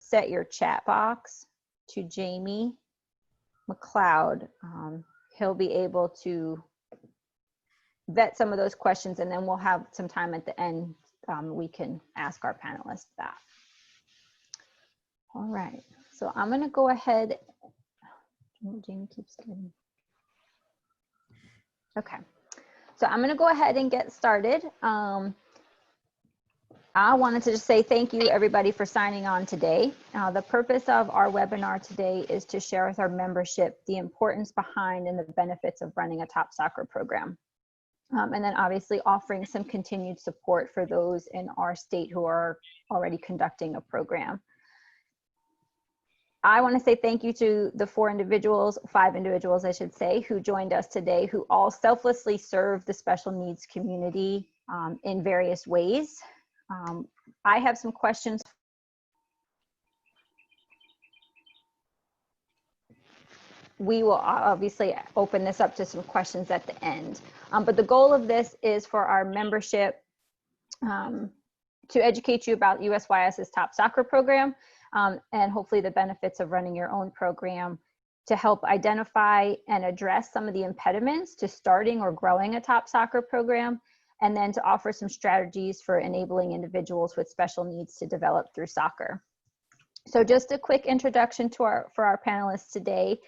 set your chat box to Jamie McLeod, he'll be able to vet some of those questions, and then we'll have some time at the end we can ask our panelists that. All right, so I'm going to go ahead. Jamie keeps getting. Okay, so I'm going to go ahead and get started. I wanted to just say thank you everybody for signing on today. The purpose of our webinar today is to share with our membership the importance behind and the benefits of running a TOPSoccer program. And then obviously offering some continued support for those in our state who are already conducting a program. I want to say thank you to the five individuals, I should say, who joined us today, who all selflessly serve the special needs community in various ways. I have some questions. We will obviously open this up to some questions at the end. But the goal of this is for our membership to educate you about USYS's TOPSoccer program and hopefully the benefits of running your own program, to help identify and address some of the impediments to starting or growing a TOPSoccer program, and then to offer some strategies for enabling individuals with special needs to develop through soccer. So just a quick introduction to for our panelists today.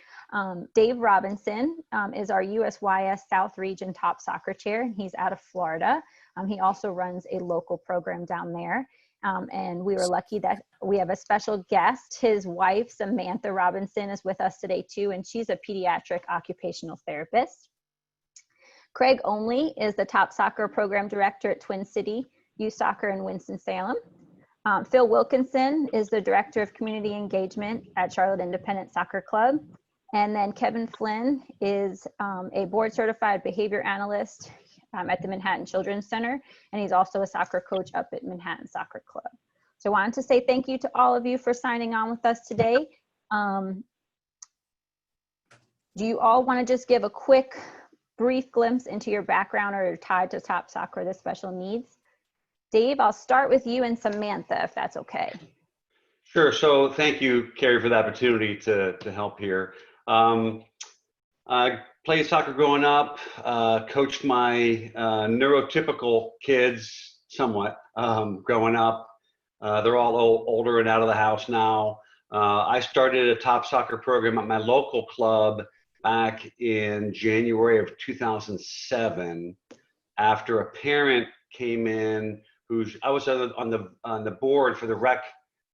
Dave Robinson is our USYS South Region TOPSoccer Chair, and he's out of Florida. He also runs a local program down there. And we were lucky that we have a special guest. His wife, Samantha Robinson, is with us today too, and she's a pediatric occupational therapist. Craig Onley is the TOPSoccer Program Director at Twin City Youth Soccer in Winston-Salem. Fil Wilkinson is the Director of Community Engagement at Charlotte Independent Soccer Club. And then Kevin Flynn is a board-certified behavior analyst at the Manhattan Children's Center, and he's also a soccer coach up at Manhattan Soccer Club. So I wanted to say thank you to all of you for signing on with us today. Do you all want to just give a quick, brief glimpse into your background or tied to TOPSoccer, the special needs? Dave, I'll start with you and Samantha, if that's okay. Sure. So thank you, Keri, for the opportunity to help here. I played soccer growing up, coached my neurotypical kids somewhat growing up. They're all older and out of the house now. I started a TOPSoccer program at my local club back in January of 2007 after a parent came in I was on the board for the rec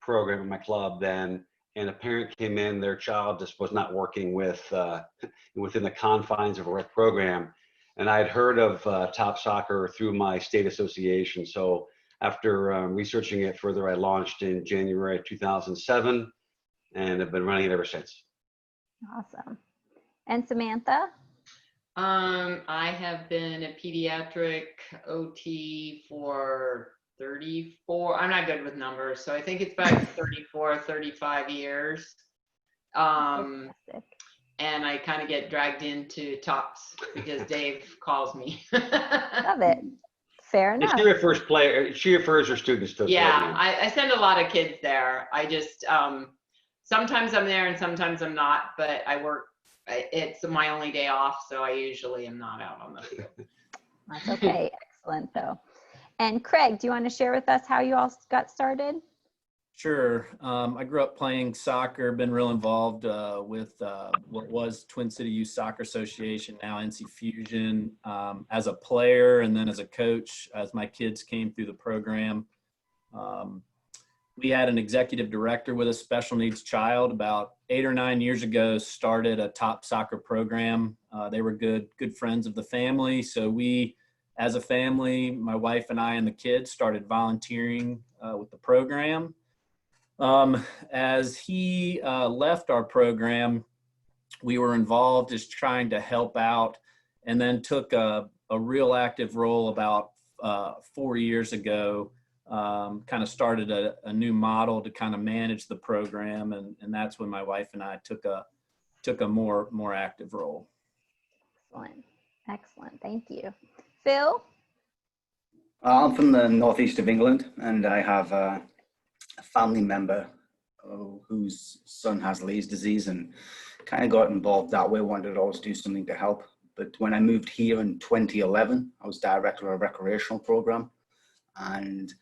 program at my club then, and a parent came in, their child just was not working within the confines of a rec program. And I had heard of TOPSoccer through my state association. So after researching it further, I launched in January 2007 and have been running it ever since. Awesome. And Samantha? I have been a pediatric OT for 34, I'm not good with numbers, so I think it's about 34, 35 years. And I kind of get dragged into TOPS because Dave calls me. Love it. Fair enough. And she refers her students to. Yeah, I send a lot of kids there. I just, sometimes I'm there and sometimes I'm not, but I work, it's my only day off, so I usually am not out on the field. That's okay. Excellent, though. And Craig, do you want to share with us how you all got started? Sure. I grew up playing soccer, been real involved with what was Twin City Youth Soccer Association, now NC Fusion, as a player and then as a coach as my kids came through the program. We had an executive director with a special needs child about 8 or 9 years ago, started a TOPSoccer program. They were good friends of the family. So we, as a family, my wife and I and the kids started volunteering with the program. As he left our program, we were involved just trying to help out, and then took a real active role about 4 years ago. Kind of started a new model to kind of manage the program, and that's when my wife and I took a more active role. Excellent. Thank you. Phil? I'm from the northeast of England, and I have a family member whose son has Lee's disease, and kind of got involved that way. Wanted to always do something to help. But when I moved here in 2011, I was director of a recreational program, and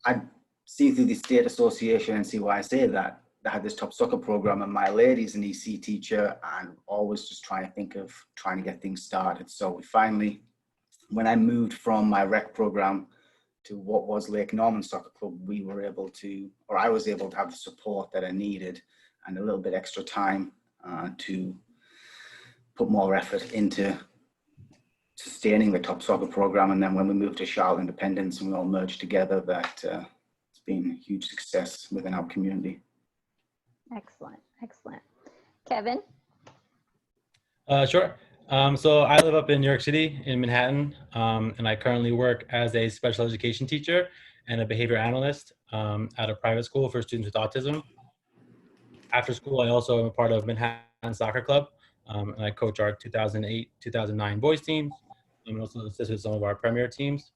I'd seen through the state association and NCYSA that they had this TOPSoccer program, and my lady's an EC teacher and always just trying to think of trying to get things started. So we finally, when I moved from my rec program to what was Lake Norman Soccer Club, we were able to, or I was able to have the support that I needed and a little bit extra time to put more effort into sustaining the TOPSoccer program. And then when we moved to Charlotte Independence and we all merged together, that it's been a huge success within our community. Excellent, excellent. Kevin? Sure. So I live up in New York City in Manhattan, and I currently work as a special education teacher and a behavior analyst at a private school for students with autism. After school, I also am a part of Manhattan Soccer Club, and I coach our 2008-2009 boys teams, and also assist with some of our premier teams.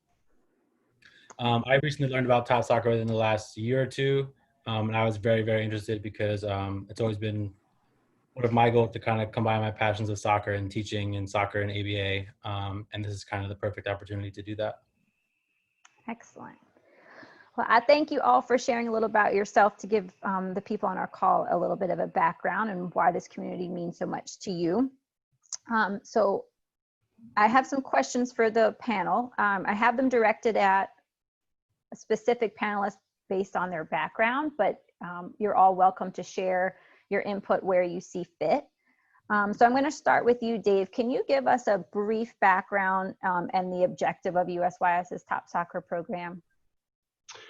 I recently learned about TOPSoccer within the last year or two, and I was very, very interested because it's always been one of my goals to kind of combine my passions of soccer and teaching and soccer and ABA, and this is kind of the perfect opportunity to do that. Excellent. Well, I thank you all for sharing a little about yourself to give the people on our call a little bit of a background and why this community means so much to you. So I have some questions for the panel. I have them directed at a specific panelist based on their background, but you're all welcome to share your input where you see fit. So I'm going to start with you, Dave. Can you give us a brief background and the objective of USYS's TOPSoccer program?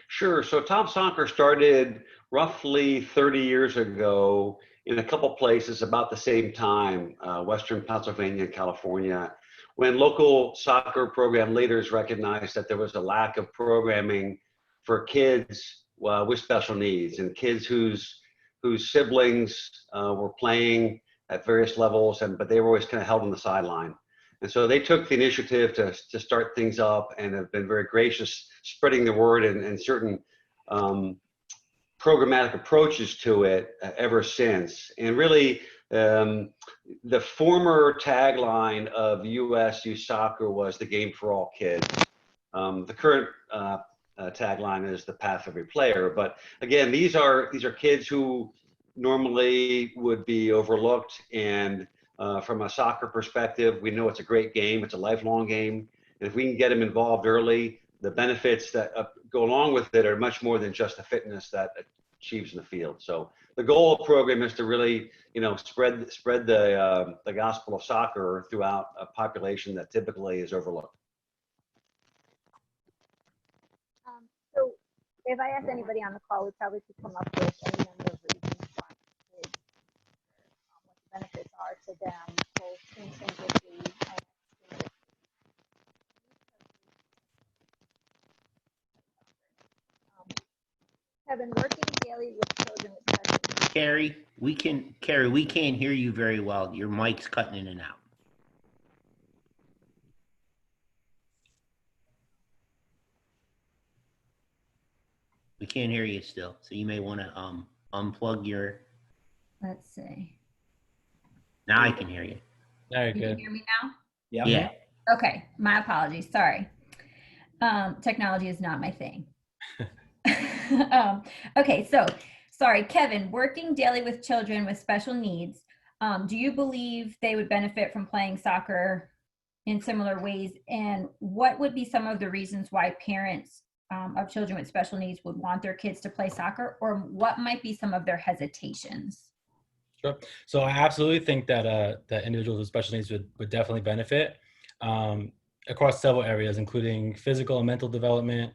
Sure. So TOPSoccer started roughly 30 years ago in a couple places about the same time, Western Pennsylvania and California, when local soccer program leaders recognized that there was a lack of programming for kids with special needs and kids whose siblings were playing at various levels, but they were always kind of held on the sideline. And so they took the initiative to start things up and have been very gracious, spreading the word and certain programmatic approaches to it ever since. And really, the former tagline of US Youth Soccer was the game for all kids. The current tagline is the path of every player. But again, these are kids who normally would be overlooked, and from a soccer perspective, we know it's a great game. It's a lifelong game, and if we can get them involved early, the benefits that go along with it are much more than just the fitness that achieves in the field. So the goal of the program is to really, spread the gospel of soccer throughout a population that typically is overlooked. So if I ask anybody on the call, we probably could come up with any number of reasons why kids, what the benefits are to them, both intrinsically and Kevin, working daily with children with special needs. Keri, we can't hear you very well. Your mic's cutting in and out. We can't hear you still, so you may want to unplug your. Let's see. Now I can hear you. Very You can good. hear me now? Yeah. Okay, my apologies. Sorry. Technology is not my thing. Okay, so sorry, Kevin, working daily with children with special needs, do you believe they would benefit from playing soccer in similar ways? And what would be some of the reasons why parents of children with special needs would want their kids to play soccer, or what might be some of their hesitations? Sure. So I absolutely think that that individuals with special needs would definitely benefit across several areas, including physical and mental development,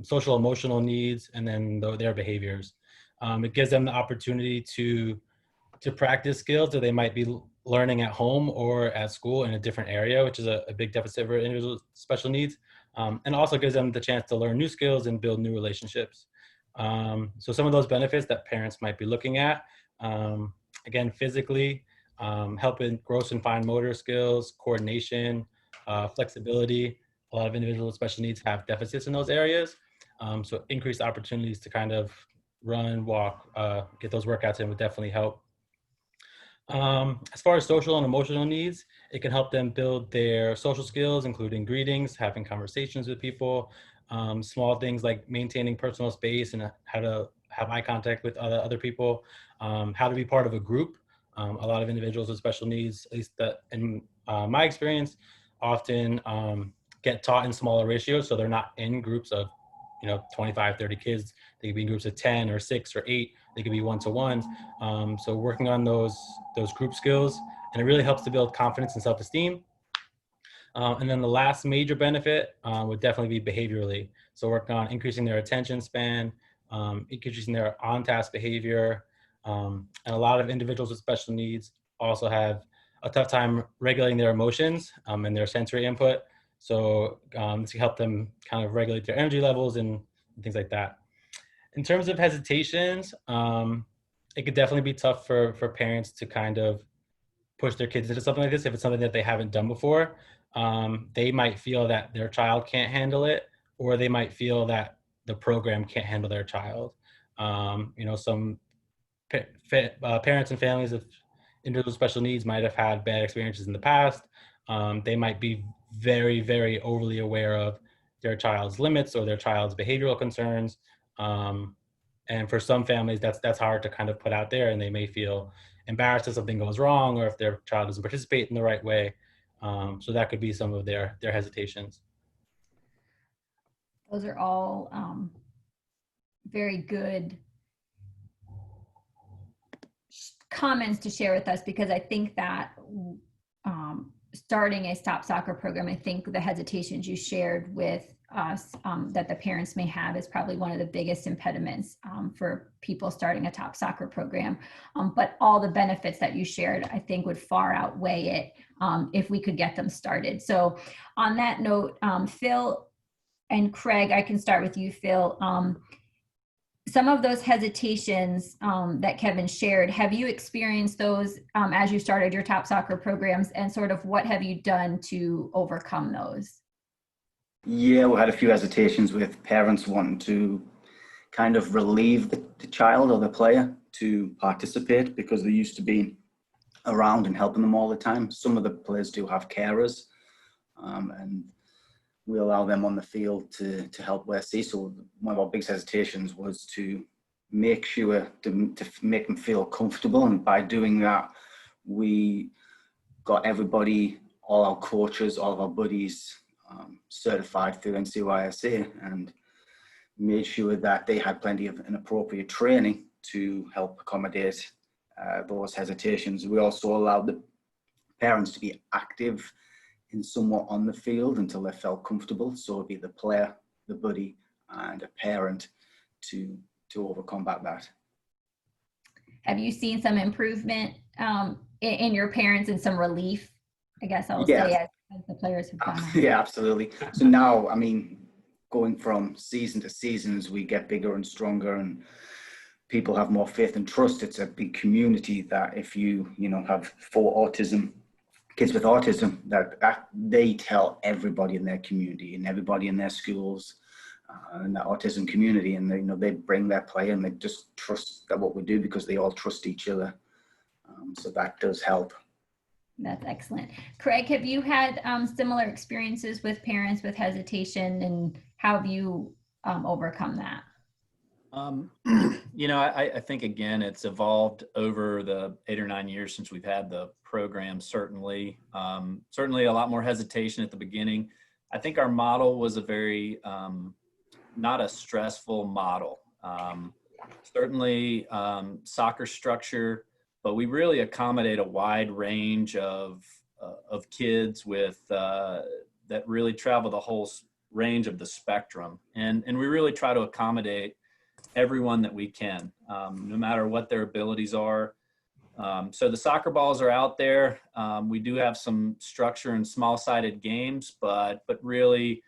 social emotional needs, and then their behaviors. It gives them the opportunity to practice skills that they might be learning at home or at school in a different area, which is a big deficit for individuals with special needs, and also gives them the chance to learn new skills and build new relationships. So some of those benefits that parents might be looking at, again, physically, helping gross and fine motor skills, coordination, flexibility. A lot of individuals with special needs have deficits in those areas. So increased opportunities to kind of run, walk, get those workouts in would definitely help. As far as social and emotional needs, it can help them build their social skills, including greetings, having conversations with people, small things like maintaining personal space and how to have eye contact with other people, how to be part of a group. A lot of individuals with special needs, at least that in my experience, often get taught in smaller ratios. So they're not in groups of 25, 30 kids. They could be in groups of 10 or 6 or 8. They could be one-to-ones. So working on those group skills, and it really helps to build confidence and self-esteem. And then the last major benefit would definitely be behaviorally. So working on increasing their attention span, increasing their on-task behavior. And a lot of individuals with special needs also have a tough time regulating their emotions and their sensory input. So this can help them kind of regulate their energy levels and things like that. In terms of hesitations, it could definitely be tough for parents to kind of push their kids into something like this if it's something that they haven't done before. They might feel that their child can't handle it, or they might feel that the program can't handle their child. Some parents and families of individuals with special needs might have had bad experiences in the past. They might be very, very overly aware of their child's limits or their child's behavioral concerns. And for some families, that's hard to kind of put out there, and they may feel embarrassed if something goes wrong or if their child doesn't participate in the right way. So that could be some of their hesitations. Those are all very good comments to share with us, because I think that starting a TOPSoccer program, I think the hesitations you shared with us that the parents may have is probably one of the biggest impediments for people starting a TOPSoccer program. But all the benefits that you shared, I think, would far outweigh it if we could get them started. So on that note, Phil and Craig, I can start with you, Phil. Some of those hesitations that Kevin shared, have you experienced those as you started your TOPSoccer programs, and sort of what have you done to overcome those? Yeah, we had a few hesitations with parents wanting to kind of relieve the child or the player to participate because they're used to being around and helping them all the time. Some of the players do have carers, and we allow them on the field to help where see. So one of our biggest hesitations was to make sure to make them feel comfortable, and by doing that, we got everybody, all our coaches, all of our buddies, certified through NCYSA, and made sure that they had plenty of an appropriate training to help accommodate those hesitations. We also allowed the parents to be active in somewhat on the field until they felt comfortable. So it'd be the player, the buddy, and a parent to overcombat that. Have you seen some improvement in your parents and some relief, I guess I'll say, as the players have gone on? Yeah, absolutely. So now, I mean, going from season to season, as we get bigger and stronger and people have more faith and trust, it's a big community that if you have kids with autism, that they tell everybody in their community and everybody in their schools and that autism community, and they bring their play and they just trust that what we do because they all trust each other. So that does help. That's excellent. Craig, have you had similar experiences with parents with hesitation, and how have you overcome that? I think, again, it's evolved over the 8 or 9 years since we've had the program. Certainly a lot more hesitation at the beginning. I think our model was a very, not a stressful model. Certainly soccer structure, but we really accommodate a wide range of kids with that really travel the whole range of the spectrum, and we really try to accommodate everyone that we can, no matter what their abilities are. So the soccer balls are out there. We do have some structure and small-sided games, but really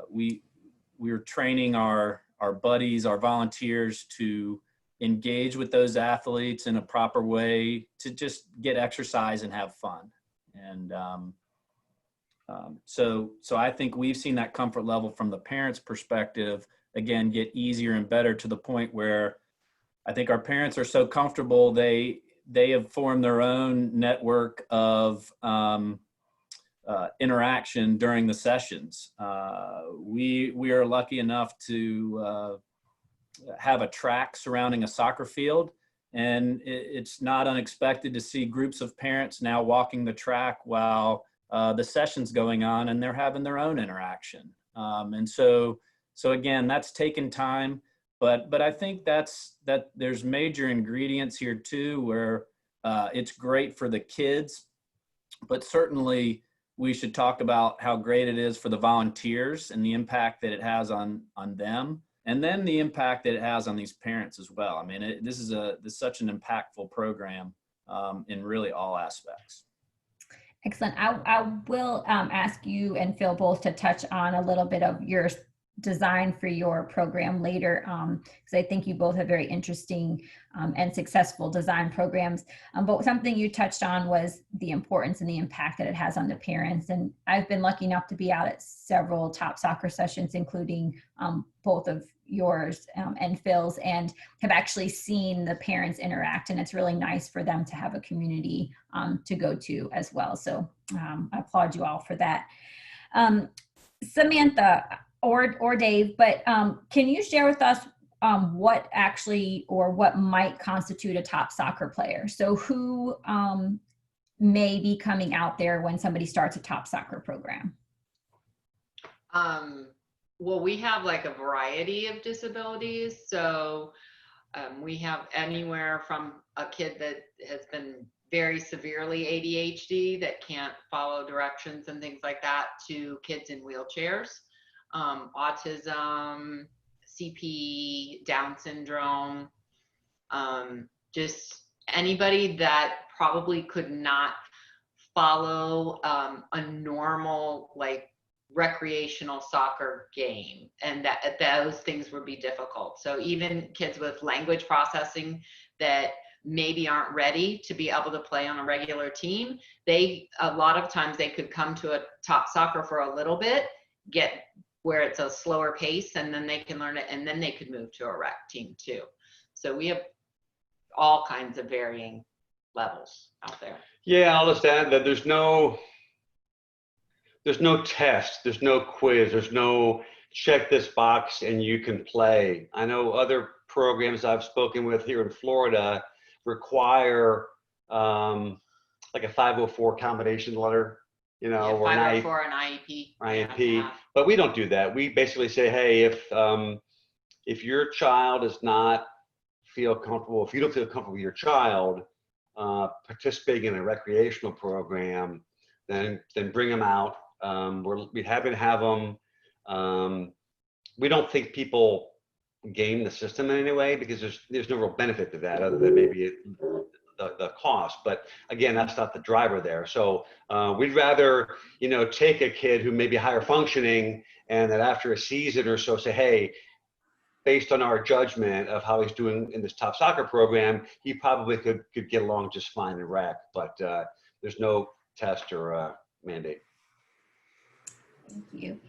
we're training our buddies, our volunteers, to engage with those athletes in a proper way to just get exercise and have fun. And so I think we've seen that comfort level from the parents' perspective, again, get easier and better to the point where I think our parents are so comfortable, they have formed their own network of interaction during the sessions. We are lucky enough to have a track surrounding a soccer field, and it's not unexpected to see groups of parents now walking the track while the session's going on, and they're having their own interaction. And so again, that's taken time, but I think that there's major ingredients here too, where it's great for the kids, but certainly we should talk about how great it is for the volunteers and the impact that it has on them, and then the impact that it has on these parents as well. I mean, this is such an impactful program in really all aspects. Excellent. I will ask you and Phil both to touch on a little bit of your design for your program later, because I think you both have very interesting and successful design programs. But something you touched on was the importance and the impact that it has on the parents. And I've been lucky enough to be out at several TOPSoccer sessions, including both of yours and Phil's, and have actually seen the parents interact. And it's really nice for them to have a community to go to as well. So I applaud you all for that. Samantha, or Dave, but can you share with us what actually or what might constitute a TOPSoccer player? So who may be coming out there when somebody starts a TOPSoccer program? Well, we have like a variety of disabilities. So we have anywhere from a kid that has been very severely ADHD that can't follow directions and things like that, to kids in wheelchairs. Autism, CP, Down syndrome, just anybody that probably could not follow a normal, like, recreational soccer game, and that those things would be difficult. So even kids with language processing that maybe aren't ready to be able to play on a regular team, a lot of times they could come to a TOPSoccer for a little bit, get where it's a slower pace, and then they can learn it, and then they could move to a rec team too. So we have all kinds of varying levels out there. Yeah, I'll just add that there's no test, there's no quiz, there's no check this box and you can play. I know other programs I've spoken with here in Florida require like a 504 accommodation letter, you know, Yeah, or 504 and IEP. IEP. Yeah. But we don't do that. We basically say, hey, if your child does not feel comfortable, if you don't feel comfortable with your child participating in a recreational program, then bring them out. We're happy to have them. We don't think people game the system in any way, because there's no real benefit to that other than maybe the cost. But again, that's not the driver there. So we'd rather, you know, take a kid who may be higher functioning, and that after a season or so say, hey, based on our judgment of how he's doing in this TOPSoccer program, he probably could get along just fine in rec. But there's no test or mandate. Thank you.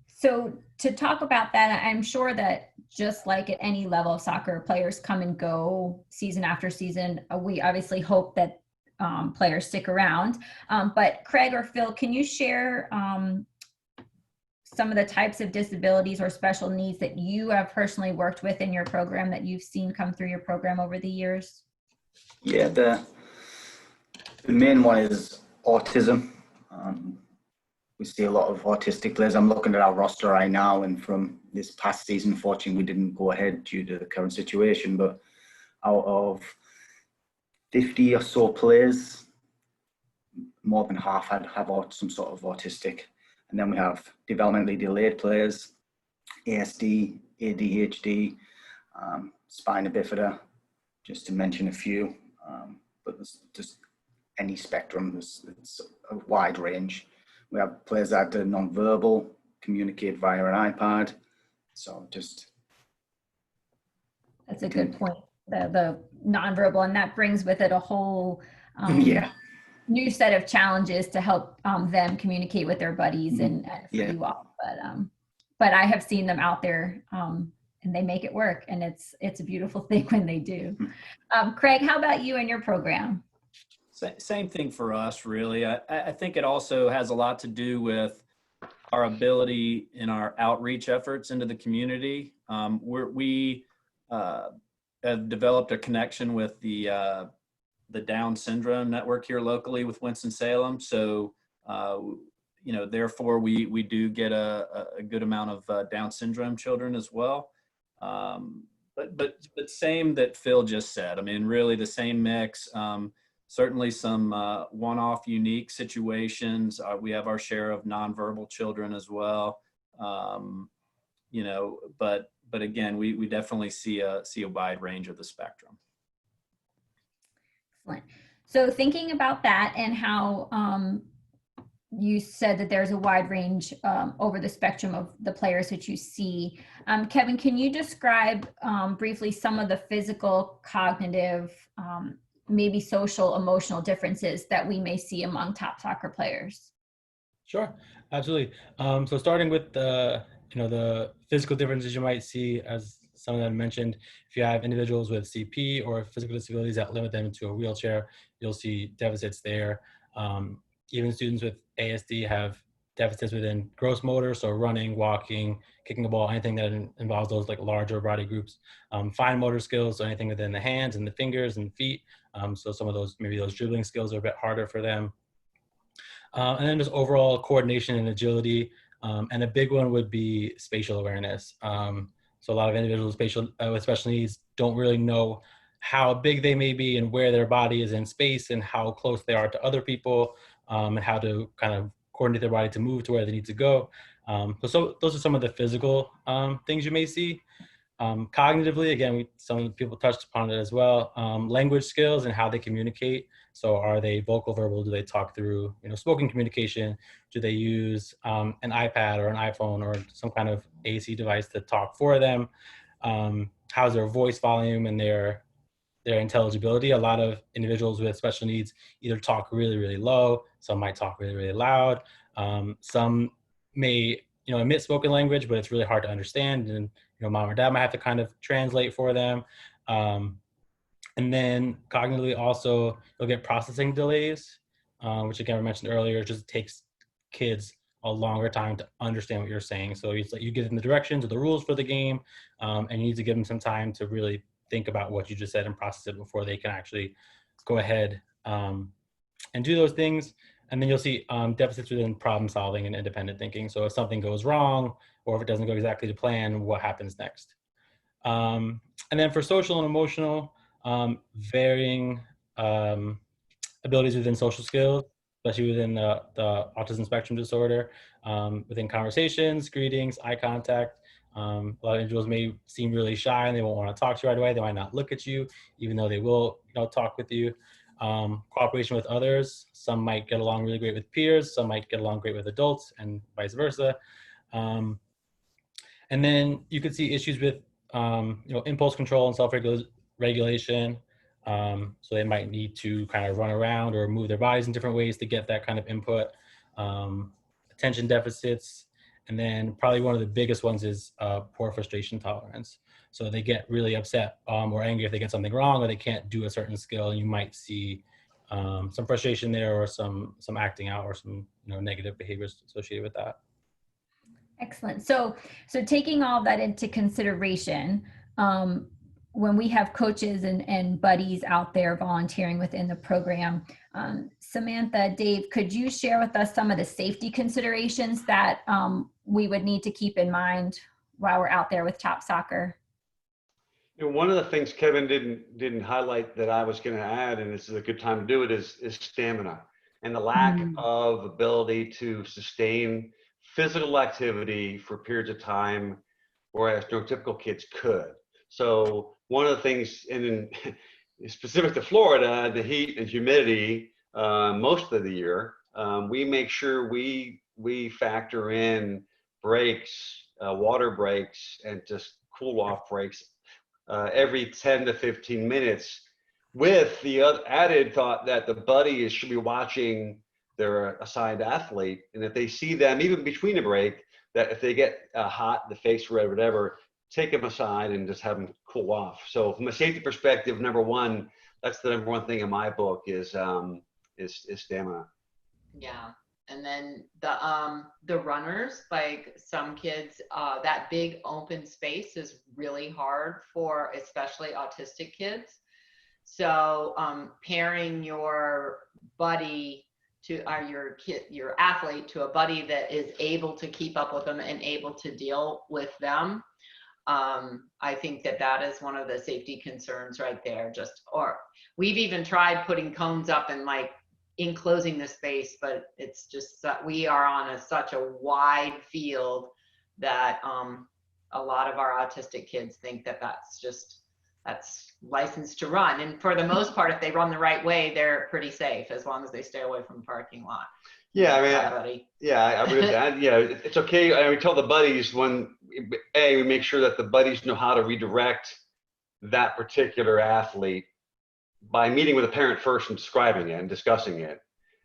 So to talk about that, I'm sure that just like at any level of soccer, players come and go season after season. We obviously hope that players stick around. But Craig or Phil, can you share some of the types of disabilities or special needs that you have personally worked with in your program that you've seen come through your program over the years? Yeah, the main one is autism. We see a lot of autistic players. I'm looking at our roster right now, and from this past season, fortunately, we didn't go ahead due to the current situation, but out of 50 or so players, more than half have some sort of autistic. And then we have developmentally delayed players, ASD, ADHD, spina bifida, just to mention a few. But there's just any spectrum, it's a wide range. We have players that are non-verbal, communicate via an iPad. So just. That's a good point. The non-verbal, and that brings with it a whole new set of challenges to help them communicate with their buddies and for you all. But I have seen them out there they make it work, and it's a beautiful thing when they do. Craig, how about you and your program? Same thing for us, really. I think it also has a lot to do with our ability in our outreach efforts into the community. We have developed a connection with the Down Syndrome Network here locally with Winston-Salem. So, therefore we do get a good amount of Down syndrome children as well. But same that Phil just said. I mean, really the same mix. Certainly some one-off unique situations. We have our share of nonverbal children as well. But again, we definitely see a wide range of the spectrum. Excellent. So thinking about that and how you said that there's a wide range over the spectrum of the players that you see. Kevin, can you describe briefly some of the physical, cognitive, maybe social, emotional differences that we may see among top soccer players? Sure, absolutely. So starting with the physical differences you might see, as some of them mentioned, if you have individuals with CP or physical disabilities that limit them into a wheelchair, you'll see deficits there. Even students with ASD have deficits within gross motor, so running, walking, kicking a ball, anything that involves those like larger body groups. Fine motor skills, so anything within the hands and the fingers and feet. So some of those, maybe those dribbling skills are a bit harder for them. And then just overall coordination and agility. And a big one would be spatial awareness. So a lot of individuals with special needs don't really know how big they may be and where their body is in space and how close they are to other people, and how to kind of coordinate their body to move to where they need to go. So those are some of the physical things you may see. Cognitively, again, some people touched upon it as well. Language skills and how they communicate. So are they vocal, verbal? Do they talk through, spoken communication? Do they use an iPad or an iPhone or some kind of AC device to talk for them? How's their voice volume and their intelligibility? A lot of individuals with special needs either talk really, really low. Some might talk really, really loud. Some may, emit spoken language, but it's really hard to understand. And mom or dad might have to kind of translate for them. And then cognitively also, you'll get processing delays, which again, I mentioned earlier, just takes kids a longer time to understand what you're saying. So it's like you give them the directions or the rules for the game, and you need to give them some time to really think about what you just said and process it before they can actually go ahead and do those things. And then you'll see deficits within problem solving and independent thinking. So if something goes wrong or if it doesn't go exactly to plan, what happens next? And then for social and emotional, varying abilities within social skills, especially within the autism spectrum disorder, within conversations, greetings, eye contact. A lot of individuals may seem really shy and they won't want to talk to you right away. They might not look at you, even though they will talk with you. Cooperation with others. Some might get along really great with peers. Some might get along great with adults and vice versa. And then you could see issues with, impulse control and self-regulation. So they might need to kind of run around or move their bodies in different ways to get that kind of input. Attention deficits. And then probably one of the biggest ones is poor frustration tolerance. So they get really upset or angry if they get something wrong or they can't do a certain skill. And you might see some frustration there or some acting out or some negative behaviors associated with that. Excellent. So taking all that into consideration, when we have coaches and buddies out there volunteering within the program, Samantha, Dave, could you share with us some of the safety considerations that we would need to keep in mind while we're out there with TOPSoccer? One of the things Kevin didn't highlight that I was going to add, and this is a good time to do it, is stamina and the lack of ability to sustain physical activity for periods of time, whereas neurotypical kids could. So one of the things, and specific to Florida, the heat and humidity most of the year, we make sure we factor in breaks, water breaks, and just cool off breaks every 10 to 15 minutes, with the added thought that the buddies should be watching their assigned athlete, and if they see them even between a break, that if they get hot, the face red, whatever, take them aside and just have them cool off. So from a safety perspective, number one, that's the number one thing in my book is stamina. Yeah. And then the runners, like some kids, that big open space is really hard for especially autistic kids. So pairing your buddy to your athlete to a buddy that is able to keep up with them and able to deal with them. I think that is one of the safety concerns right there. Or we've even tried putting cones up and like enclosing the space, but it's just that we are on such a wide field that a lot of our autistic kids think that's licensed to run. And for the most part, if they run the right way, they're pretty safe as long as they stay away from the parking lot. Yeah, I mean, Everybody. yeah, I would add, yeah, it's okay. I tell the buddies we make sure that the buddies know how to redirect that particular athlete by meeting with a parent first and describing it and discussing it,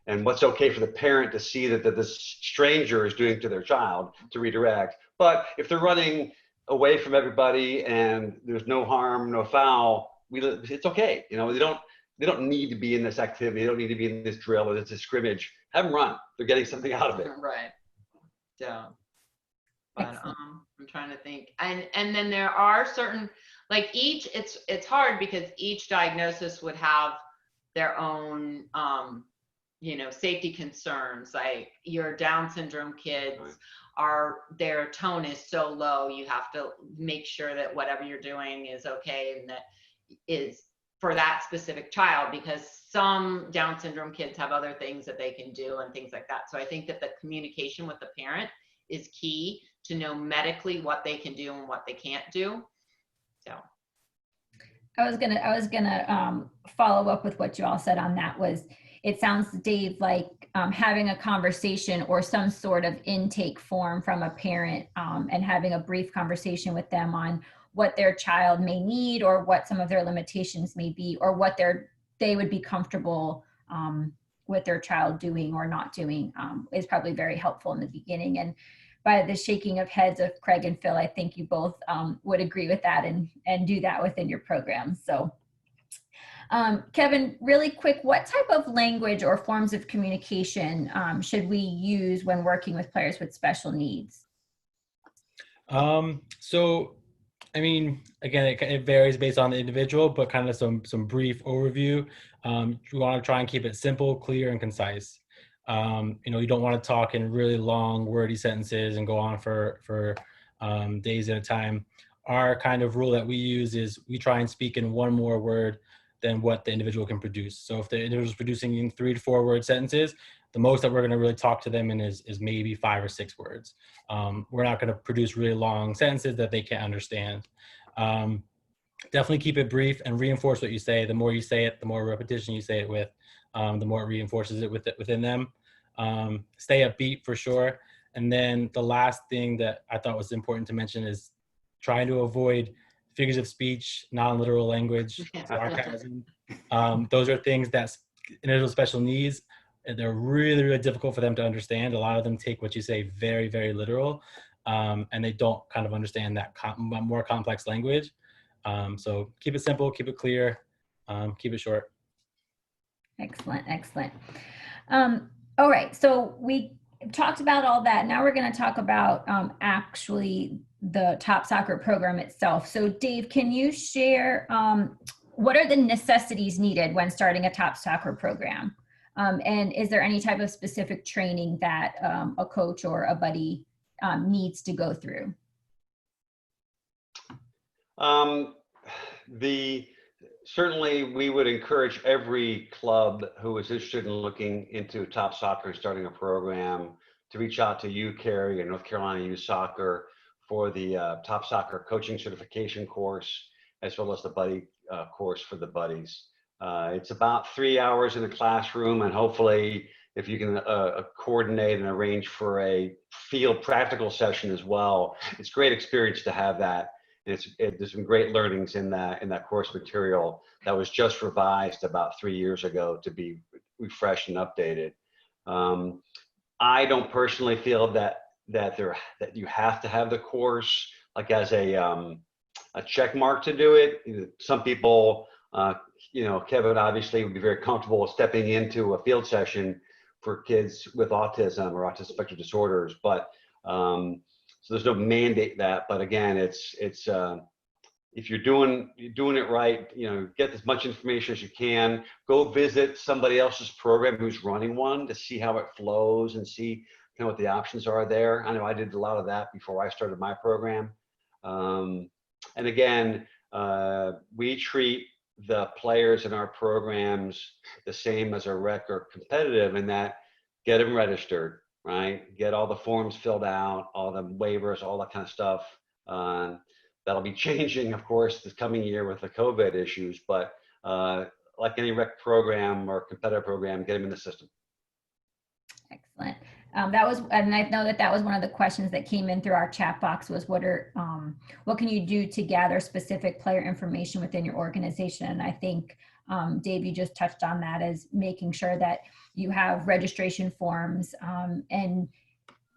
and what's okay for the parent to see that this stranger is doing to their child to redirect. But if they're running away from everybody and there's no harm, no foul, it's okay. You know, they don't need to be in this activity. They don't need to be in this drill or this scrimmage. Have them run. They're getting something out of it. Right. So, but I'm trying to think. And then there are certain, like it's hard because each diagnosis would have their own, safety concerns. Like your Down syndrome kids their tone is so low. You have to make sure that whatever you're doing is okay and that is for that specific child, because some Down syndrome kids have other things that they can do and things like that. So I think that the communication with the parent is key to know medically what they can do and what they can't do. So I was gonna follow up with what you all said on that. It sounds, Dave, like having a conversation or some sort of intake form from a parent and having a brief conversation with them on what their child may need or what some of their limitations may be or what they would be comfortable with their child doing or not doing is probably very helpful in the beginning. And by the shaking of heads of Craig and Phil, I think you both would agree with that and do that within your program. So Kevin, really quick, what type of language or forms of communication should we use when working with players with special needs? So, I mean, again, it varies based on the individual, but kind of some brief overview. We want to try and keep it simple, clear, and concise. You don't want to talk in really long, wordy sentences and go on for days at a time. Our kind of rule that we use is we try and speak in one more word than what the individual can produce. So if the individual is producing in 3 to 4 word sentences, the most that we're going to really talk to them in is maybe 5 or 6 words. We're not going to produce really long sentences that they can't understand. Definitely keep it brief and reinforce what you say. The more you say it, the more repetition you say it with, the more it reinforces it within them. Stay upbeat for sure. And then the last thing that I thought was important to mention is trying to avoid figures of speech, non-literal language, sarcasm. Those are things that individual special needs, and they're really, really difficult for them to understand. A lot of them take what you say very, very literal, and they don't kind of understand that more complex language. So keep it simple, keep it clear, keep it short. Excellent, excellent. All right, so we talked about all that. Now we're going to talk about actually the TOPSoccer program itself. So Dave, can you share what are the necessities needed when starting a TOPSoccer program? And is there any type of specific training that a coach or a buddy needs to go through? Certainly we would encourage every club who is interested in looking into TOPSoccer, starting a program, to reach out to you, Keri, and North Carolina Youth Soccer for the TOPSoccer coaching certification course, as well as the buddy course for the buddies. It's about 3 hours in the classroom, and hopefully if you can coordinate and arrange for a field practical session as well, it's a great experience to have that. There's some great learnings in that course material that was just revised about 3 years ago to be refreshed and updated. I don't personally feel that you have to have the course like as a check mark to do it. Some people, Kevin obviously would be very comfortable stepping into a field session for kids with autism or autism spectrum disorders, but so there's no mandate that. But again, it's if you're doing it right, get as much information as you can. Go visit somebody else's program who's running one to see how it flows and see kind of what the options are there. I know I did a lot of that before I started my program. And again, we treat the players in our programs the same as a rec or competitive, in that get them registered, right? Get all the forms filled out, all the waivers, all that kind of stuff. That'll be changing, of course, this coming year with the COVID issues, but like any rec program or competitive program, get them in the system. Excellent. And I know that was one of the questions that came in through our chat box was what can you do to gather specific player information within your organization? And I think, Dave, you just touched on that, as making sure that you have registration forms and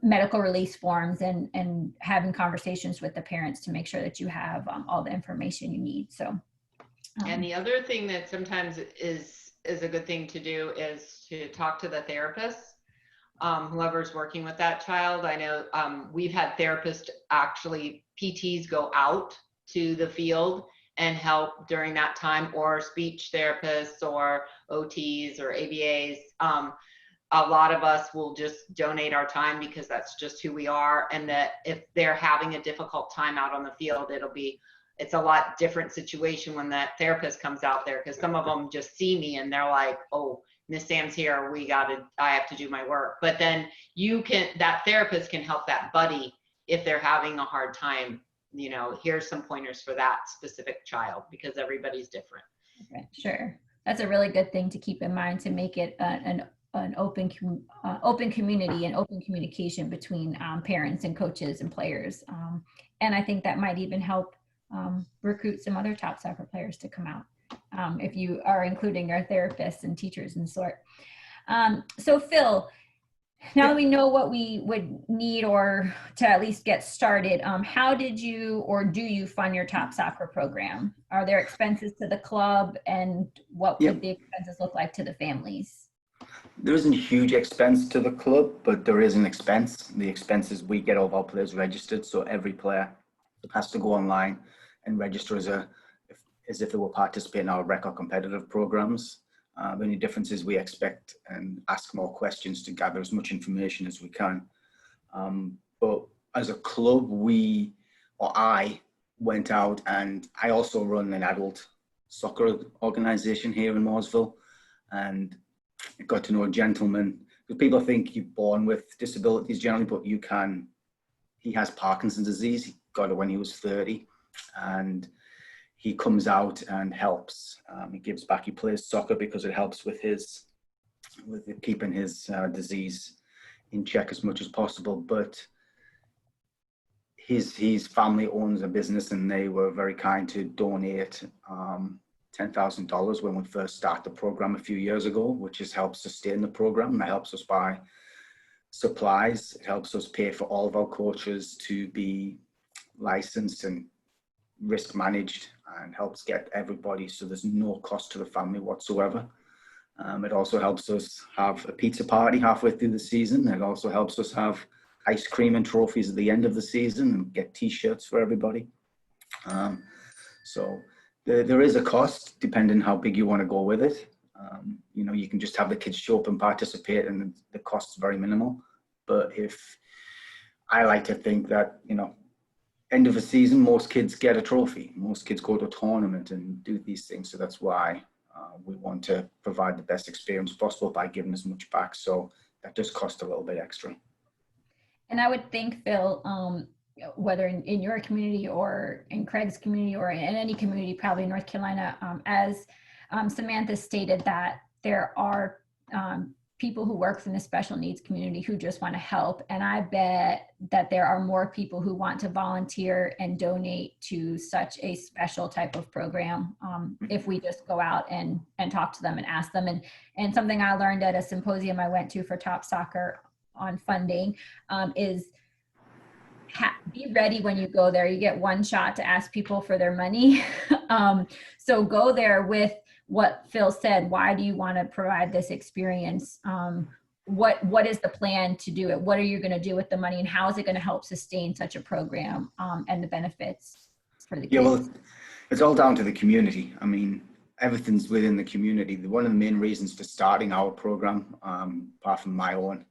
medical release forms and having conversations with the parents to make sure that you have all the information you need. So, and the other thing that sometimes is a good thing to do is to talk to the therapist, whoever's working with that child. I know we've had therapists, actually PTs, go out to the field and help during that time, or speech therapists or OTs or ABAs. A lot of us will just donate our time because that's just who we are. And that if they're having a difficult time out on the field, it's a lot different situation when that therapist comes out there, because some of them just see me and they're like, oh, Miss Sam's here, I have to do my work. But then that therapist can help that buddy if they're having a hard time. Here's some pointers for that specific child, because everybody's different. Okay, sure. That's a really good thing to keep in mind, to make it an open community and open communication between parents and coaches and players. And I think that might even help recruit some other top soccer players to come out, if you are including our therapists and teachers and sort. So Phil, now that we know what we would need or to at least get started, how did you or do you fund your top soccer program? Are there expenses to the club, and what would the expenses look like to the families? There isn't a huge expense to the club, but there is an expense. The expense is we get all of our players registered, so every player has to go online and register as if they were participating in our rec or competitive programs. The only difference is we expect and ask more questions to gather as much information as we can. But as a club, I went out, and I also run an adult soccer organization here in Mooresville, and I got to know a gentleman, because people think you're born with disabilities generally, but he has Parkinson's disease. He got it when he was 30, and he comes out and helps. He gives back. He plays soccer because it helps with keeping his disease in check as much as possible. But his family owns a business, and they were very kind to donate $10,000 when we first started the program a few years ago, which has helped sustain the program. That helps us buy supplies. It helps us pay for all of our coaches to be licensed and risk managed, and helps get everybody, so there's no cost to the family whatsoever. It also helps us have a pizza party halfway through the season. It also helps us have ice cream and trophies at the end of the season, and get t-shirts for everybody. So there is a cost depending how big you want to go with it. You can just have the kids show up and participate, and the cost's very minimal. But I like to think that, end of the season, most kids get a trophy. Most kids go to a tournament and do these things. So that's why we want to provide the best experience possible by giving as much back. So that does cost a little bit extra. And I would think, Phil, whether in your community or in Craig's community or in any community, probably in North Carolina, as Samantha stated, that there are people who work in the special needs community who just want to help. And I bet that there are more people who want to volunteer and donate to such a special type of program if we just go out and talk to them and ask them. And something I learned at a symposium I went to for TOPSoccer on funding is be ready when you go there. You get one shot to ask people for their money. So go there with what Phil said. Why do you want to provide this experience? What is the plan to do it? What are you going to do with the money, and how is it going to help sustain such a program, and the benefits for the kids? Yeah, well, it's all down to the community. I mean, everything's within the community. One of the main reasons for starting our program, apart from my own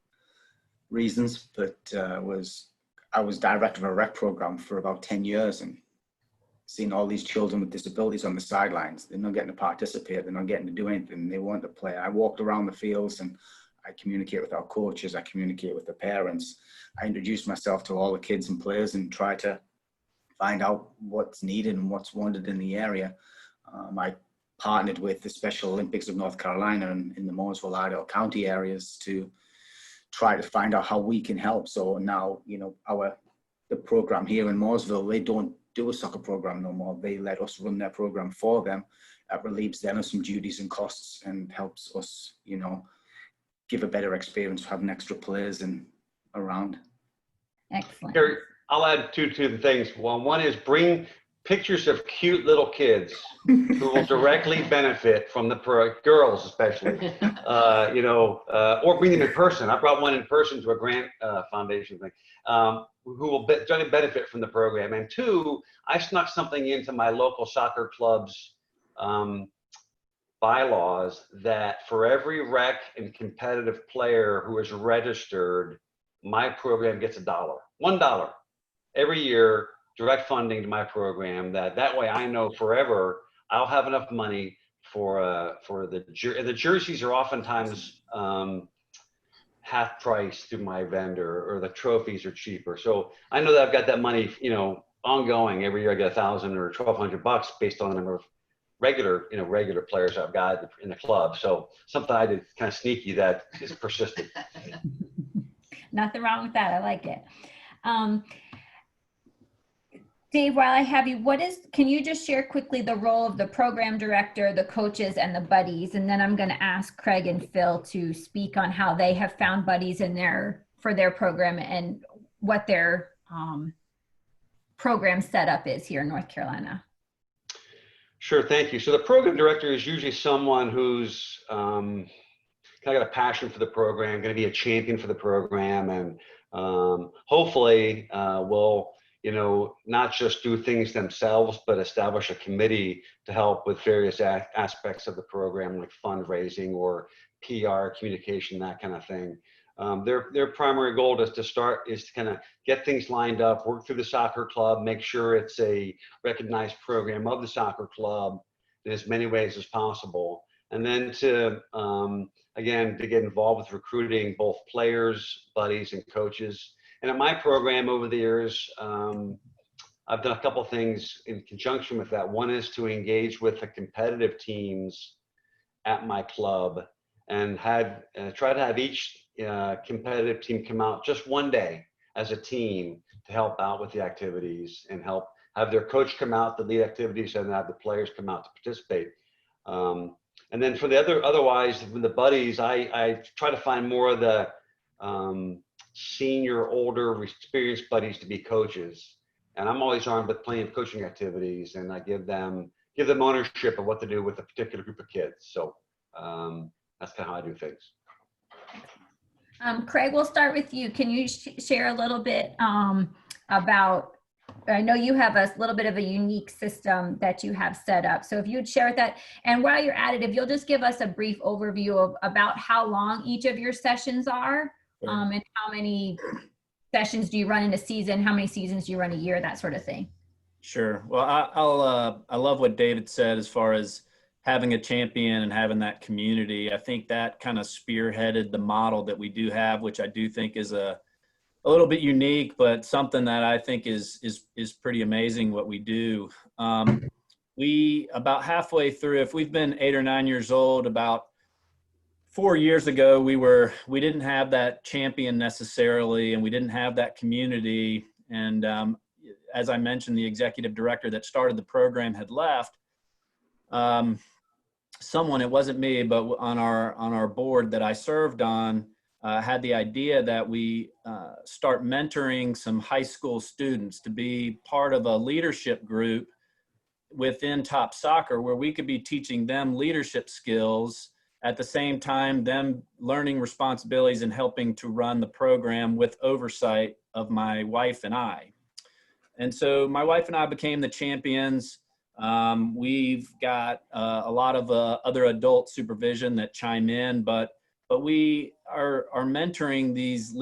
reasons, but I was director of a rec program for about 10 years and seeing all these children with disabilities on the sidelines. They're not getting to participate. They're not getting to do anything. They want to play. I walked around the fields and I communicate with our coaches. I communicate with the parents. I introduce myself to all the kids and players and try to find out what's needed and what's wanted in the area. I partnered with the Special Olympics of North Carolina and in the Mooresville, Idaho County areas to try to find out how we can help. So now, you know, the program here in Mooresville, they don't do a soccer program no more. They let us run their program for them. That relieves them of some duties and costs and helps us, you know, give a better experience for having extra players and around. Excellent. Keri, I'll add two things. One is bring pictures of cute little kids who will directly benefit from the girls, especially, you know, or bring them in person. I brought one in person to a grant foundation thing, who will benefit from the program. And two, I snuck something into my local soccer club's bylaws that for every rec and competitive player who is registered, my program gets $1 every year, direct funding to my program. That way I know forever I'll have enough money for the jerseys are oftentimes half price through my vendor, or the trophies are cheaper. So I know that I've got that money, you know, ongoing. Every year I get $1,000 or $1,200 based on the number of regular players I've got in the club. So something I did kind of sneaky that is persistent. Nothing wrong with that. I like it. Dave, while I have you, can you just share quickly the role of the program director, the coaches, and the buddies? And then I'm going to ask Craig and Phil to speak on how they have found buddies for their program and what their program setup is here in North Carolina. Sure, thank you. So the program director is usually someone who's kind of got a passion for the program, going to be a champion for the program, and hopefully will, you know, not just do things themselves, but establish a committee to help with various aspects of the program, like fundraising or PR, communication, that kind of thing. Their primary goal is to kind of get things lined up, work through the soccer club, make sure it's a recognized program of the soccer club in as many ways as possible. And then to, again, to get involved with recruiting both players, buddies, and coaches. And at my program over the years, I've done a couple of things in conjunction with that. One is to engage with the competitive teams at my club and try to have each competitive team come out just one day as a team to help out with the activities and help have their coach come out to lead activities and have the players come out to participate. And then for the otherwise, with the buddies, I try to find more of the senior, older, experienced buddies to be coaches. And I'm always armed with plenty of coaching activities, and I give them ownership of what to do with a particular group of kids. So that's kind of how I do things. Craig, we'll start with you. Can you share a little bit about, I know you have a little bit of a unique system that you have set up. So if you'd share that, and while you're at it, if you'll just give us a brief overview of about how long each of your sessions are, and how many sessions do you run in a season, how many seasons do you run a year, that sort of thing. Sure. Well, I love what David said as far as having a champion and having that community. I think that kind of spearheaded the model that we do have, which I do think is a little bit unique, but something that I think is pretty amazing what we do. We, about halfway through, if we've been 8 or 9 years old, about 4 years ago, we didn't have that champion necessarily, and we didn't have that community. And as I mentioned, the executive director that started the program had left. Someone, it wasn't me, but on our board that I served on, had the idea that we start mentoring some high school students to be part of a leadership group within TOPSoccer, where we could be teaching them leadership skills at the same time them learning responsibilities and helping to run the program with oversight of my wife and I. And so my wife and I became the champions. We've got a lot of other adult supervision that chime in, but we are mentoring this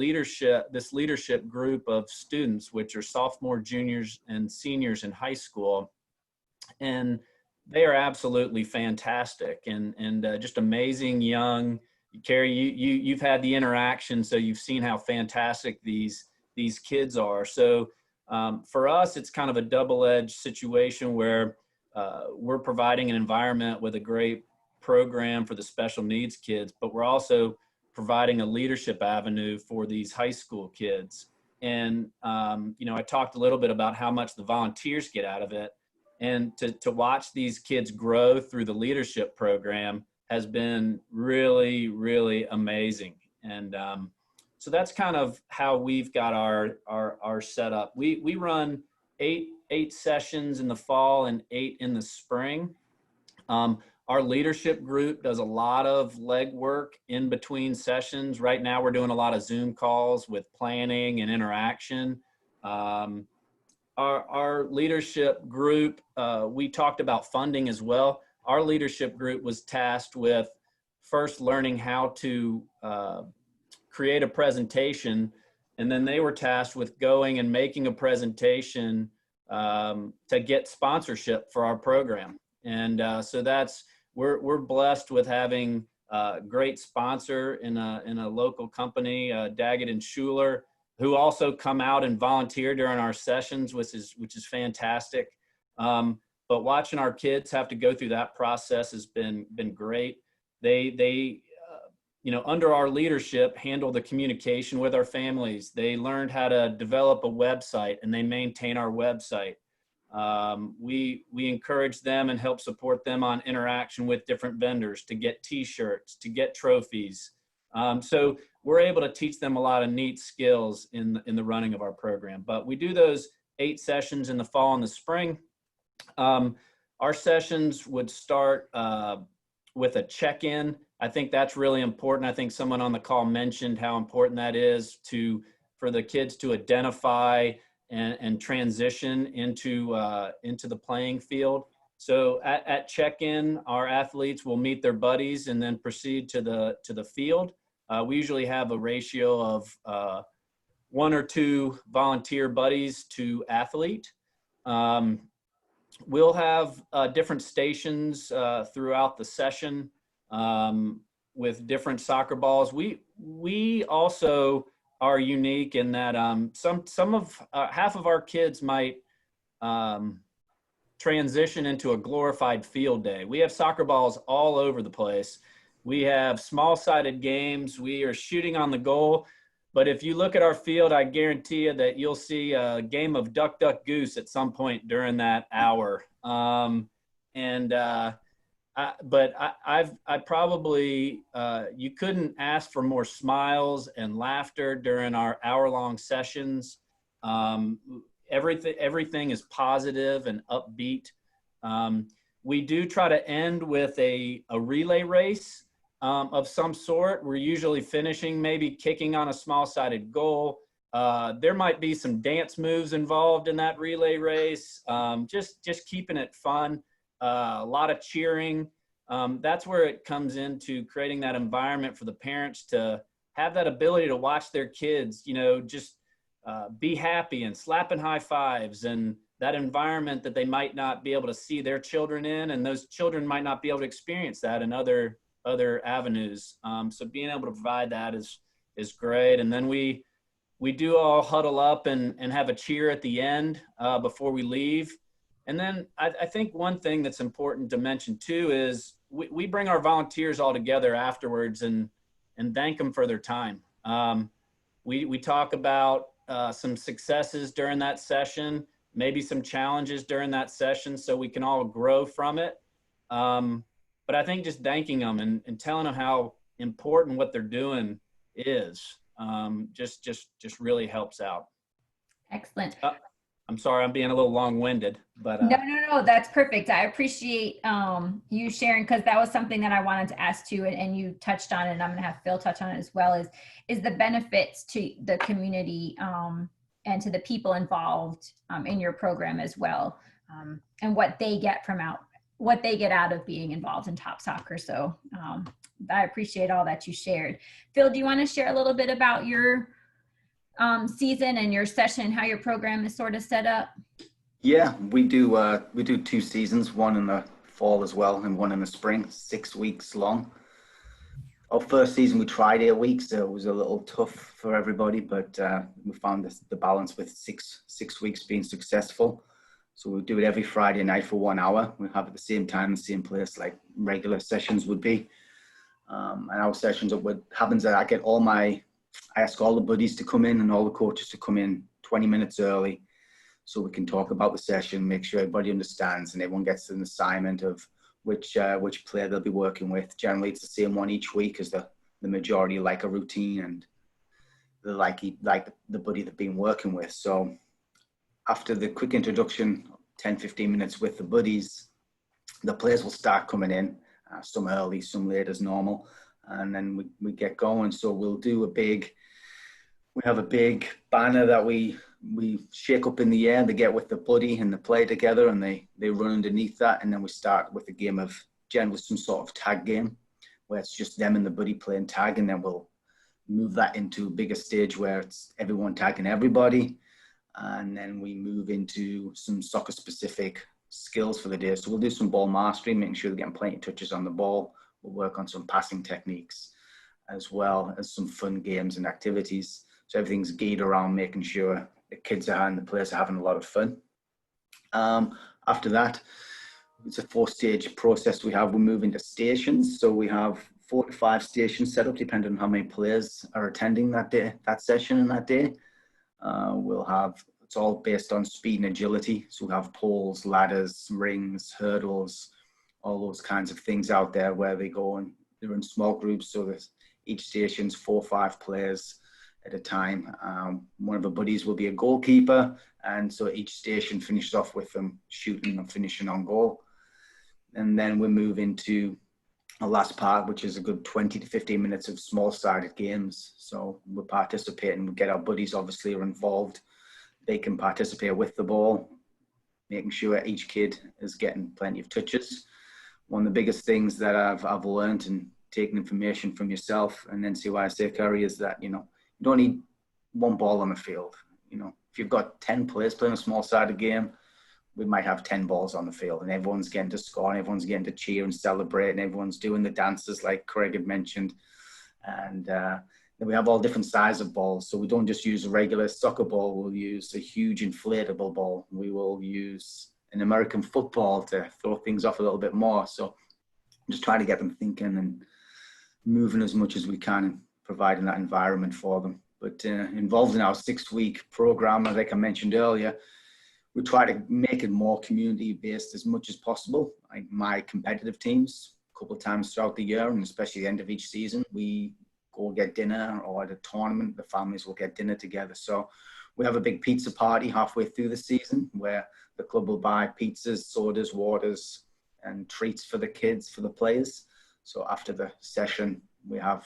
leadership group of students, which are sophomore, juniors, and seniors in high school. And they are absolutely fantastic and just amazing young. Keri, you've had the interaction, so you've seen how fantastic these kids are. So for us, it's kind of a double-edged situation where we're providing an environment with a great program for the special needs kids, but we're also providing a leadership avenue for these high school kids. And, I talked a little bit about how much the volunteers get out of it. And to watch these kids grow through the leadership program has been really, really amazing. And so that's kind of how we've got our setup. We run eight sessions in the fall and 8 in the spring. Our leadership group does a lot of legwork in between sessions. Right now, we're doing a lot of Zoom calls with planning and interaction. Our leadership group, we talked about funding as well. Our leadership group was tasked with first learning how to create a presentation, and then they were tasked with going and making a presentation to get sponsorship for our program. And so we're blessed with having a great sponsor in a local company, Daggett and Schuler, who also come out and volunteer during our sessions, which is fantastic. But watching our kids have to go through that process has been great. They under our leadership, handle the communication with our families. They learned how to develop a website, and they maintain our website. We encourage them and help support them on interaction with different vendors to get T-shirts, to get trophies. So we're able to teach them a lot of neat skills in the running of our program. But we do those 8 sessions in the fall and the spring. Our sessions would start with a check-in. I think that's really important. I think someone on the call mentioned how important that is for the kids to identify and transition into the playing field. So at check-in, our athletes will meet their buddies and then proceed to the field. We usually have a ratio of 1 or 2 volunteer buddies to athlete. We'll have different stations throughout the session with different soccer balls. We also are unique in that half of our kids might transition into a glorified field day. We have soccer balls all over the place. We have small-sided games. We are shooting on the goal. But if you look at our field, I guarantee you that you'll see a game of duck, duck, goose at some point during that hour. I probably, you couldn't ask for more smiles and laughter during our hour-long sessions. Everything is positive and upbeat. We do try to end with a relay race of some sort. We're usually finishing, maybe kicking on a small-sided goal. There might be some dance moves involved in that relay race. Just keeping it fun. A lot of cheering. That's where it comes into creating that environment for the parents to have that ability to watch their kids, just be happy and slapping high fives, and that environment that they might not be able to see their children in, and those children might not be able to experience that in other avenues. So being able to provide that is great. And then we do all huddle up and have a cheer at the end before we leave. And then I think one thing that's important to mention too is we bring our volunteers all together afterwards and thank them for their time. We talk about some successes during that session, maybe some challenges during that session, so we can all grow from it. But I think just thanking them and telling them how important what they're doing is. Just really helps out. Excellent. I'm sorry, I'm being a little long-winded, but No, that's perfect. I appreciate you sharing, because that was something that I wanted to ask too, and you touched on it, and I'm going to have Phil touch on it as well, is the benefits to the community and to the people involved in your program as well, and what they get out of being involved in TOPSoccer. So I appreciate all that you shared. Phil, do you want to share a little bit about your season and your session, how your program is sort of set up? Yeah, we do 2 seasons, one in the fall as well and one in the spring, 6 weeks long. Our first season we tried 8 weeks, so it was a little tough for everybody, but we found the balance with six weeks being successful. So we do it every Friday night for 1 hour. We have it at the same time, the same place like regular sessions would be. And our sessions, what happens is I ask all the buddies to come in and all the coaches to come in 20 minutes early, so we can talk about the session, make sure everybody understands, and everyone gets an assignment of which player they'll be working with. Generally, it's the same one each week, as the majority like a routine and they like the buddy they've been working with. So after the quick introduction, 10-15 minutes with the buddies, the players will start coming in, some early, some late as normal, and then we get going. So we'll do we have a big banner that we shake up in the air. They get with the buddy and they play together, and they run underneath that, and then we start with a game of generally some sort of tag game where it's just them and the buddy playing tag, and then we'll move that into a bigger stage where it's everyone tagging everybody, and then we move into some soccer specific skills for the day. So we'll do some ball mastery, making sure they're getting plenty of touches on the ball. We'll work on some passing techniques, as well as some fun games and activities. So everything's geared around making sure the kids and the players are having a lot of fun. After that, it's a 4-stage process we have. We move into stations. So we have 4 to 5 stations set up, depending on how many players are attending that session in that day. It's all based on speed and agility. So we have poles, ladders, rings, hurdles, all those kinds of things out there where they go, and they're in small groups. So that each station's 4 or 5 players at a time. One of the buddies will be a goalkeeper, and so each station finishes off with them shooting and finishing on goal. And then we move into a last part, which is a good 20 to 15 minutes of small-sided games. So we're participating, we get our buddies obviously are involved. They can participate with the ball, making sure each kid is getting plenty of touches. One of the biggest things that I've learned, and taking information from yourself and NCYSA, Keri, is that, you don't need one ball on the field. If you've got 10 players playing a small-sided game, we might have 10 balls on the field, and everyone's getting to score, and everyone's getting to cheer and celebrate, and everyone's doing the dances like Craig had mentioned. And then we have all different sizes of balls. So we don't just use a regular soccer ball. We'll use a huge inflatable ball. We will use an American football to throw things off a little bit more. So just try to get them thinking and moving as much as we can, and providing that environment for them. But involved in our 6-week program, like I mentioned earlier, we try to make it more community-based as much as possible. Like my competitive teams, a couple of times throughout the year, and especially the end of each season, we go get dinner, or at a tournament, the families will get dinner together. So we have a big pizza party halfway through the season where the club will buy pizzas, sodas, waters, and treats for the kids, for the players. So after the session, we have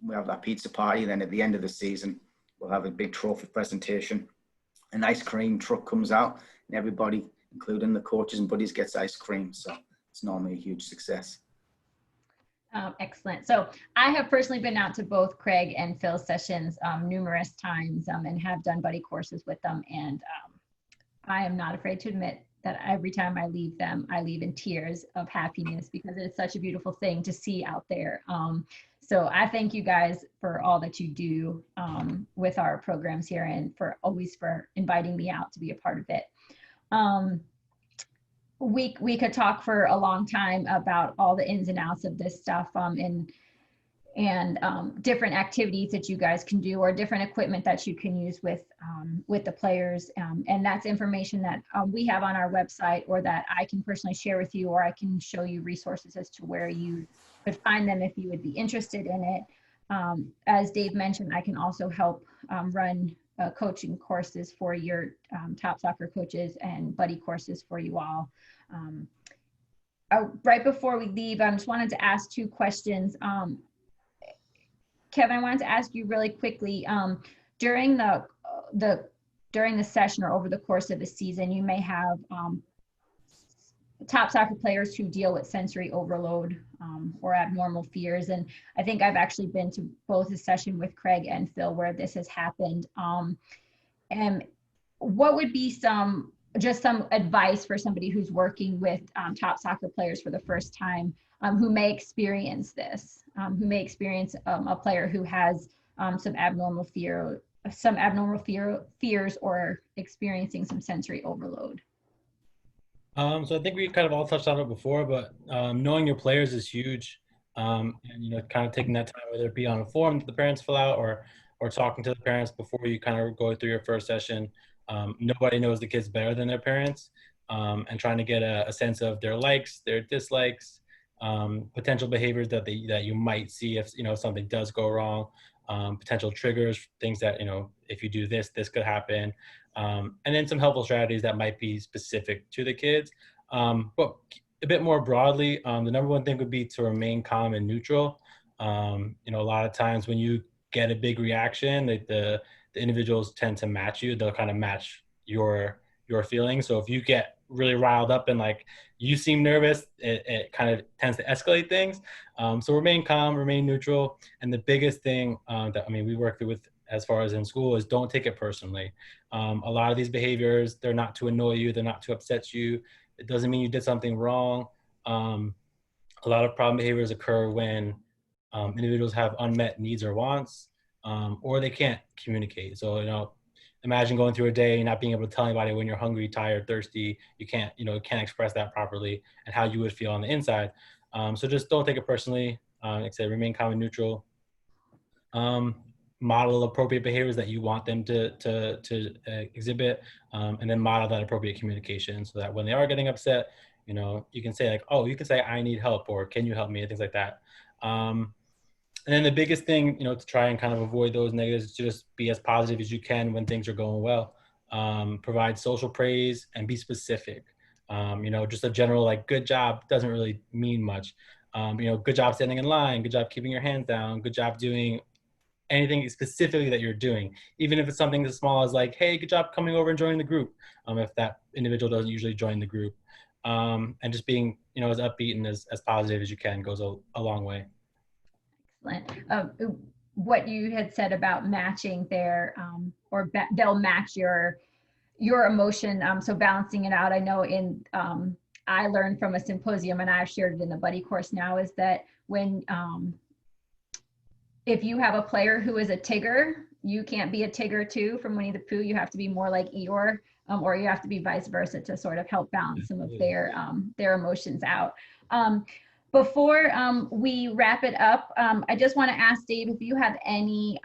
that pizza party. Then at the end of the season, we'll have a big trophy presentation. An ice cream truck comes out, and everybody, including the coaches and buddies, gets ice cream. So it's normally a huge success. Excellent. So I have personally been out to both Craig and Phil's sessions numerous times and have done buddy courses with them. And I am not afraid to admit that every time I leave them, I leave in tears of happiness, because it's such a beautiful thing to see out there. So I thank you guys for all that you do with our programs here, and for inviting me out to be a part of it. We could talk for a long time about all the ins and outs of this stuff and different activities that you guys can do, or different equipment that you can use with the players. And that's information that we have on our website, or that I can personally share with you, or I can show you resources as to where you could find them if you would be interested in it. As Dave mentioned, I can also help run coaching courses for your top soccer coaches and buddy courses for you all. Right before we leave, I just wanted to ask 2 questions. Kevin, I wanted to ask you really quickly, during the session or over the course of a season, you may have top soccer players who deal with sensory overload or abnormal fears. And I think I've actually been to both a session with Craig and Phil where this has happened. And what would be some advice for somebody who's working with top soccer players for the first time, who may experience this, who may experience a player who has some abnormal fears or experiencing some sensory overload? So I think we kind of all touched on it before, but knowing your players is huge. And kind of taking that time, whether it be on a form that the parents fill out or talking to the parents before you kind of go through your first session. Nobody knows the kids better than their parents, and trying to get a sense of their likes, their dislikes, potential behaviors that you might see if something does go wrong, potential triggers, things that if you do this could happen, and then some helpful strategies that might be specific to the kids. But a bit more broadly, the number one thing would be to remain calm and neutral. A lot of times when you get a big reaction, the individuals tend to match you. They'll kind of match your feelings. So if you get really riled up and like you seem nervous, it kind of tends to escalate things. So remain calm, remain neutral. And the biggest thing that we work with as far as in school is don't take it personally. A lot of these behaviors, they're not to annoy you, they're not to upset you. It doesn't mean you did something wrong. A lot of problem behaviors occur when individuals have unmet needs or wants, or they can't communicate. So, imagine going through a day and not being able to tell anybody when you're hungry, tired, thirsty. You can't express that properly and how you would feel on the inside. So just don't take it personally. Like I said, remain calm and neutral. Model appropriate behaviors that you want them to exhibit, and then model that appropriate communication so that when they are getting upset, you can say like, oh, you can say, I need help, or can you help me, and things like that. And then the biggest thing, to try and kind of avoid those negatives is to just be as positive as you can when things are going well. Provide social praise and be specific. Just a general like good job doesn't really mean much. Good job standing in line, good job keeping your hands down, good job doing anything specifically that you're doing, even if it's something as small as like, hey, good job coming over and joining the group, if that individual doesn't usually join the group. And just being, as upbeat and as positive as you can goes a long way. Excellent. What you had said about matching their, they'll match your emotion. So balancing it out. I know I learned from a symposium, and I've shared it in the buddy course now, is that when, if you have a player who is a Tigger, you can't be a Tigger too from Winnie the Pooh. You have to be more like Eeyore, or you have to be vice versa to sort of help balance some of their emotions out. Before we wrap it up, I just want to ask Dave if you have any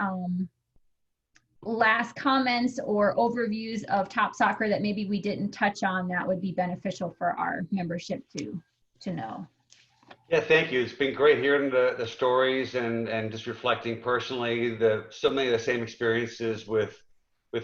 last comments or overviews of TOPSoccer that maybe we didn't touch on that would be beneficial for our membership to know. Yeah, thank you. It's been great hearing the stories and just reflecting personally so many of the same experiences with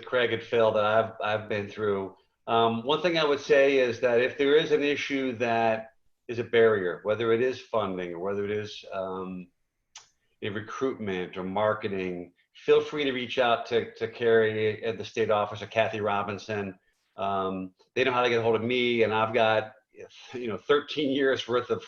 Craig and Phil that I've been through. One thing I would say is that if there is an issue that is a barrier, whether it is funding or whether it is a recruitment or marketing, feel free to reach out to Keri at the state office or Kathy Robinson. They know how to get a hold of me, and I've got 13 years worth of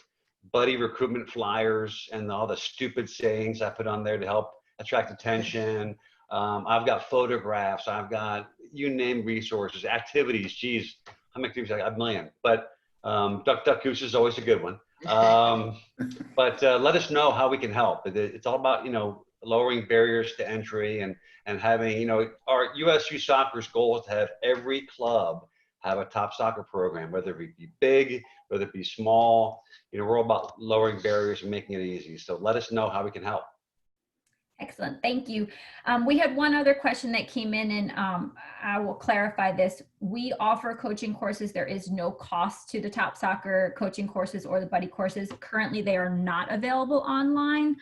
buddy recruitment flyers and all the stupid sayings I put on there to help attract attention. I've got photographs, I've got, you name resources, activities. Geez, how many activities? I got a million. But Duck Goose is always a good one. But let us know how we can help. It's all about lowering barriers to entry and having our USU Soccer's goal is to have every club have a TOPSoccer program, whether it be big, whether it be small. We're all about lowering barriers and making it easy. So let us know how we can help. Excellent, thank you. We had one other question that came in, and I will clarify this. We offer coaching courses. There is no cost to the TOPSoccer coaching courses or the buddy courses. Currently, they are not available online.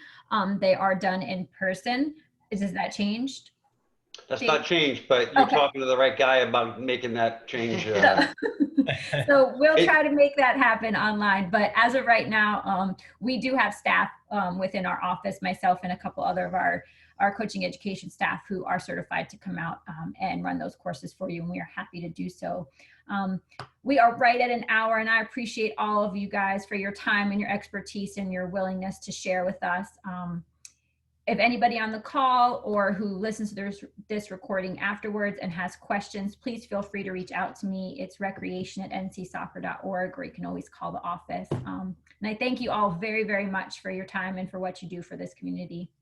They are done in person. Is that changed? That's not changed, but you're Okay. talking to the right guy about making that change. So we'll try to make that happen online, but as of right now, we do have staff within our office, myself and a couple other of our coaching education staff who are certified to come out and run those courses for you, and we are happy to do so. We are right at an hour, and I appreciate all of you guys for your time and your expertise and your willingness to share with us. If anybody on the call or who listens to this recording afterwards and has questions, please feel free to reach out to me. It's recreation@ncsoccer.org, or you can always call the office. And I thank you all very, very much for your time and for what you do for this community.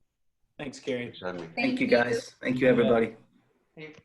Thanks, Keri. Thank you, guys. Thank you, everybody. Thank-